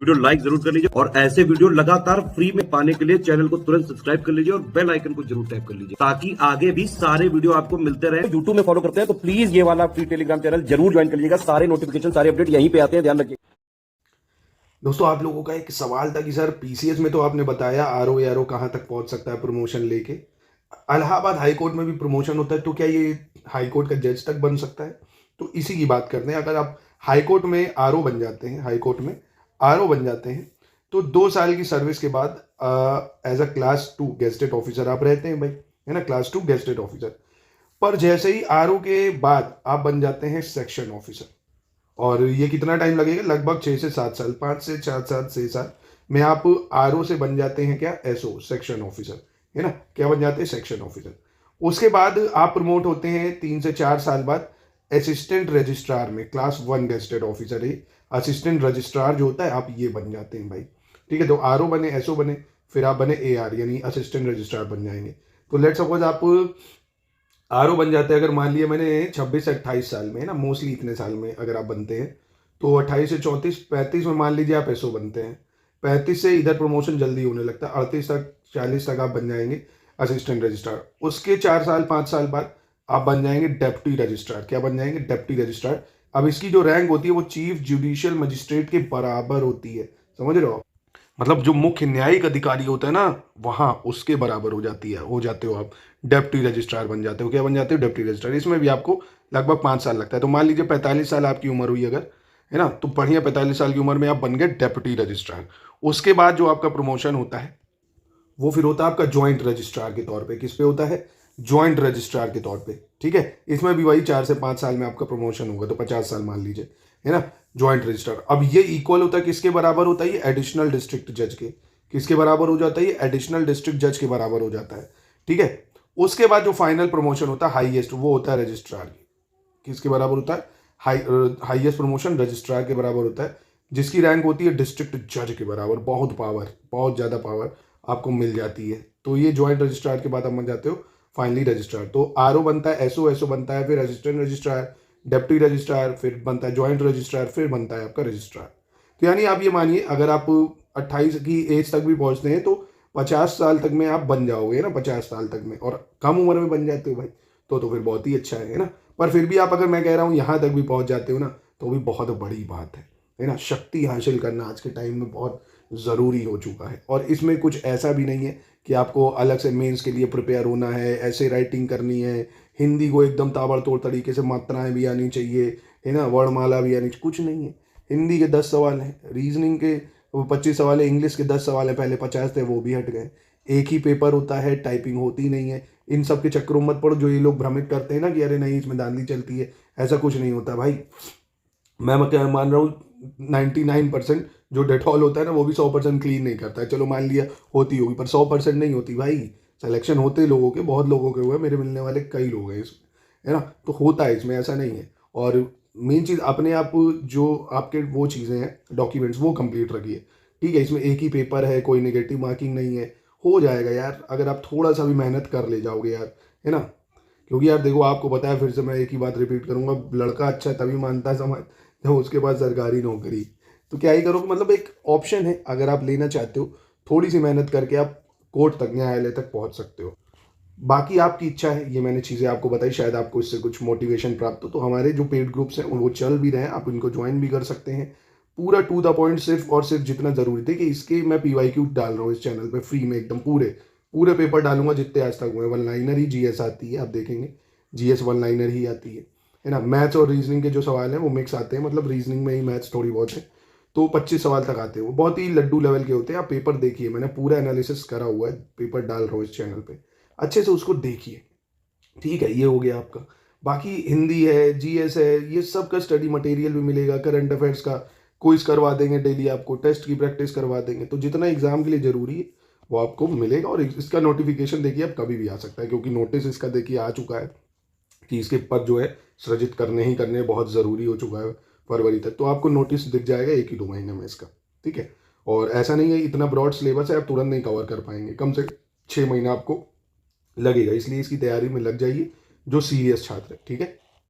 Video like जरूर कर लीजिए और ऐसे वीडियो लगातार फ्री में पाने के लिए चैनल को तुरंत सब्सक्राइब कर लीजिए और बेल आइकन को जरूर टैप कर लीजिए ताकि आगे भी सारे वीडियो आपको मिलते रहे। यूट्यूब में फॉलो करते हैं तो प्लीज ये वाला फ्री टेलीग्राम चैनल जरूर ज्वाइन कर लीजिएगा। सारे नोटिफिकेशन सारे अपडेट यहीं पे आते हैं, ध्यान रखिए। दोस्तों, आप लोगों का एक सवाल था कि सर पीसीएस में तो आपने बताया आरओ एआरओ कहाँ तक पहुंच सकता है प्रमोशन लेके, इलाहाबाद हाई कोर्ट में भी प्रमोशन होता है, तो क्या ये हाई कोर्ट का जज तक बन सकता है? तो इसी की बात करते हैं। अगर आप हाई कोर्ट में आरओ बन जाते हैं, हाई कोर्ट में आरओ बन जाते हैं, तो 2 साल की सर्विस के बाद as a class 2 gazetted officer आप रहते हैं भाई, है ना, क्लास 2 गेस्टेड ऑफिसर। पर जैसे ही आरओ के बाद आप बन जाते हैं सेक्शन ऑफिसर, और ये कितना टाइम लगेगा? लगभग 6 से 7 साल, 5 से 4 7 6 साल में आप आरओ से बन जाते हैं क्या? एसओ, सेक्शन ऑफिसर, है ना, क्या बन जाते हैं? Section officer. उसके बाद आप प्रमोट होते हैं 3 से 4 साल बाद असिस्टेंट रजिस्ट्रार में, क्लास 1 गेस्टेड ऑफिसर है असिस्टेंट रजिस्ट्रार जो होता है, आप ये बन जाते हैं भाई। ठीक है, तो आरओ बने, एसओ बने, फिर आप बने एआर यानी असिस्टेंट रजिस्ट्रार बन जाएंगे। तो लेट सपोज आप आरओ बन जाते हैं, अगर मान लिया मैंने 26 से 28 साल में, है ना, मोस्टली इतने साल में अगर आप बनते हैं, तो 28 से 34 35 में मान लीजिए आप एसओ बनते हैं। 35 से इधर प्रमोशन जल्दी होने लगता है, 38 तक 40 तक आप बन जाएंगे असिस्टेंट रजिस्ट्रार। उसके 4 साल 5 साल बाद आप बन जाएंगे डेप्टी रजिस्ट्रार। क्या बन जाएंगे? Deputy registrar. अब इसकी जो रैंक होती है वो चीफ जुडिशियल मजिस्ट्रेट के बराबर होती है, समझ रहे हो? मतलब जो मुख्य न्यायिक अधिकारी होता है ना, वहां उसके बराबर हो जाती है, हो जाते हो आप, डेप्टी रजिस्ट्रार बन जाते हो। क्या बन जाते हो? Deputy registrar. इसमें भी आपको लगभग 5 साल लगता है। तो मान लीजिए 45 साल आपकी उम्र हुई अगर, है ना, तो बढ़िया 45 साल की उम्र में आप बन गए डेप्यूटी रजिस्ट्रार। उसके बाद जो आपका प्रमोशन होता है वो फिर होता है आपका ज्वाइंट रजिस्ट्रार के तौर पे। किस पे होता है? ज्वाइंट रजिस्ट्रार के तौर पे। ठीक है, इसमें भी वही 4 से 5 साल में आपका प्रमोशन होगा, तो 50 साल मान लीजिए, है ना, ज्वाइंट रजिस्ट्रार। अब ये इक्वल होता है किसके बराबर होता है? ये एडिशनल डिस्ट्रिक्ट जज के। किसके बराबर हो जाता है? ये एडिशनल डिस्ट्रिक्ट जज के बराबर हो जाता है। ठीक है, उसके बाद जो फाइनल प्रमोशन होता है हाईएस्ट, वो होता है रजिस्ट्रार की। किसके बराबर होता है? हाईएस्ट प्रमोशन रजिस्ट्रार के बराबर होता है, जिसकी रैंक होती है डिस्ट्रिक्ट जज के बराबर। बहुत पावर, बहुत ज़्यादा पावर आपको मिल जाती है। तो ये ज्वाइंट रजिस्ट्रार के बाद आप बन जाते हो फाइनली रजिस्ट्रार। तो आरओ बनता है, एसओ, एसओ बनता है, फिर असिस्टेंट रजिस्ट्रार, डेप्टी रजिस्ट्रार, फिर बनता है ज्वाइंट रजिस्ट्रार, फिर बनता है आपका रजिस्ट्रार। तो यानी आप ये मानिए, अगर आप 28 की एज तक भी पहुंचते हैं तो 50 साल तक में आप बन जाओगे ना, 50 साल तक में, और कम उम्र में बन जाते हो भाई, तो फिर बहुत ही अच्छा है ना। पर फिर भी आप, अगर मैं कह रहा हूँ यहाँ तक भी पहुंच जाते हो ना, तो भी बहुत बड़ी बात है ना। शक्ति हासिल करना आज के टाइम में बहुत ज़रूरी हो चुका है। और इसमें कुछ ऐसा भी नहीं है कि आपको अलग से मेंस के लिए प्रिपेयर होना है, ऐसे राइटिंग करनी है, हिंदी को एकदम ताबड़तोड़ तरीके से मात्राएं भी आनी चाहिए, है ना, वर्णमाला भी आनी चाहिए, कुछ नहीं है। हिंदी के 10 सवाल हैं, रीजनिंग के 25 सवाल है, इंग्लिश के 10 सवाल हैं, पहले 50 थे वो भी हट गए। एक ही पेपर होता है, टाइपिंग होती नहीं है। इन सब के चक्करों मत पड़ो, जो ये लोग भ्रमित करते हैं ना कि अरे नहीं इसमें धांधली चलती है, ऐसा कुछ नहीं होता भाई। मैं क्या मान रहा हूँ 99% जो डेटॉल होता है ना, वो भी 100% क्लीन नहीं करता है। चलो मान लिया होती होगी, पर 100% नहीं होती भाई। सिलेक्शन होते लोगों के, बहुत लोगों के हुए, मेरे मिलने वाले कई लोग हैं इसमें, है ना। तो होता है इसमें, ऐसा नहीं है। और मेन चीज़ अपने आप जो आपके वो चीज़ें हैं डॉक्यूमेंट्स, वो कंप्लीट रखिए। ठीक है, इसमें एक ही पेपर है, कोई नेगेटिव मार्किंग नहीं है, हो जाएगा यार, अगर आप थोड़ा सा भी मेहनत कर ले जाओगे यार, है ना। क्योंकि यार देखो, आपको पता है, फिर से मैं एक ही बात रिपीट करूंगा, लड़का अच्छा तभी मानता है समाज जब उसके पास सरकारी नौकरी। तो क्या ही करोगे, मतलब एक ऑप्शन है, अगर आप लेना चाहते हो थोड़ी सी मेहनत करके आप कोर्ट तक, न्यायालय तक पहुंच सकते हो। बाकी आपकी इच्छा है, ये मैंने चीज़ें आपको बताई, शायद आपको इससे कुछ मोटिवेशन प्राप्त हो। तो हमारे जो पेड ग्रुप्स हैं वो चल भी रहे हैं, आप इनको ज्वाइन भी कर सकते हैं। पूरा टू द पॉइंट, सिर्फ और सिर्फ जितना ज़रूरी थे कि इसके मैं PYQ डाल रहा हूँ इस चैनल पे फ्री में, एकदम पूरे पूरे पेपर डालूंगा जितने आज तक हुए। 1 लाइनर ही जीएस आती है, आप देखेंगे जीएस 1 लाइनर ही आती है ना। मैथ्स और रीजनिंग के जो सवाल हैं वो मिक्स आते हैं, मतलब रीजनिंग में ही मैथ्स थोड़ी बहुत है, तो 25 सवाल तक आते हैं। वो बहुत ही लड्डू लेवल के होते हैं। आप पेपर देखिए, मैंने पूरा एनालिसिस करा हुआ है, पेपर डाल रहा हूँ इस चैनल पे, अच्छे से उसको देखिए। ठीक है, ये हो गया आपका। बाकी हिंदी है, जीएस है, ये सब का स्टडी मटेरियल भी मिलेगा, करंट अफेयर्स का क्विज करवा देंगे डेली, आपको टेस्ट की प्रैक्टिस करवा देंगे। तो जितना एग्जाम के लिए जरूरी है वो आपको मिलेगा। और इसका नोटिफिकेशन देखिए, आप कभी भी आ सकता है, क्योंकि नोटिस इसका देखिए आ चुका है कि इसके पद जो है सृजित करने ही करने बहुत ज़रूरी हो चुका है फरवरी तक। तो आपको नोटिस दिख जाएगा 1 ही 2 महीने में इसका। ठीक है, और ऐसा नहीं है, इतना ब्रॉड सिलेबस है, आप तुरंत नहीं कवर कर पाएंगे, कम से 6 महीना आपको लगेगा। इसलिए इसकी तैयारी में लग जाइए जो सीरियस छात्र है। ठीक है।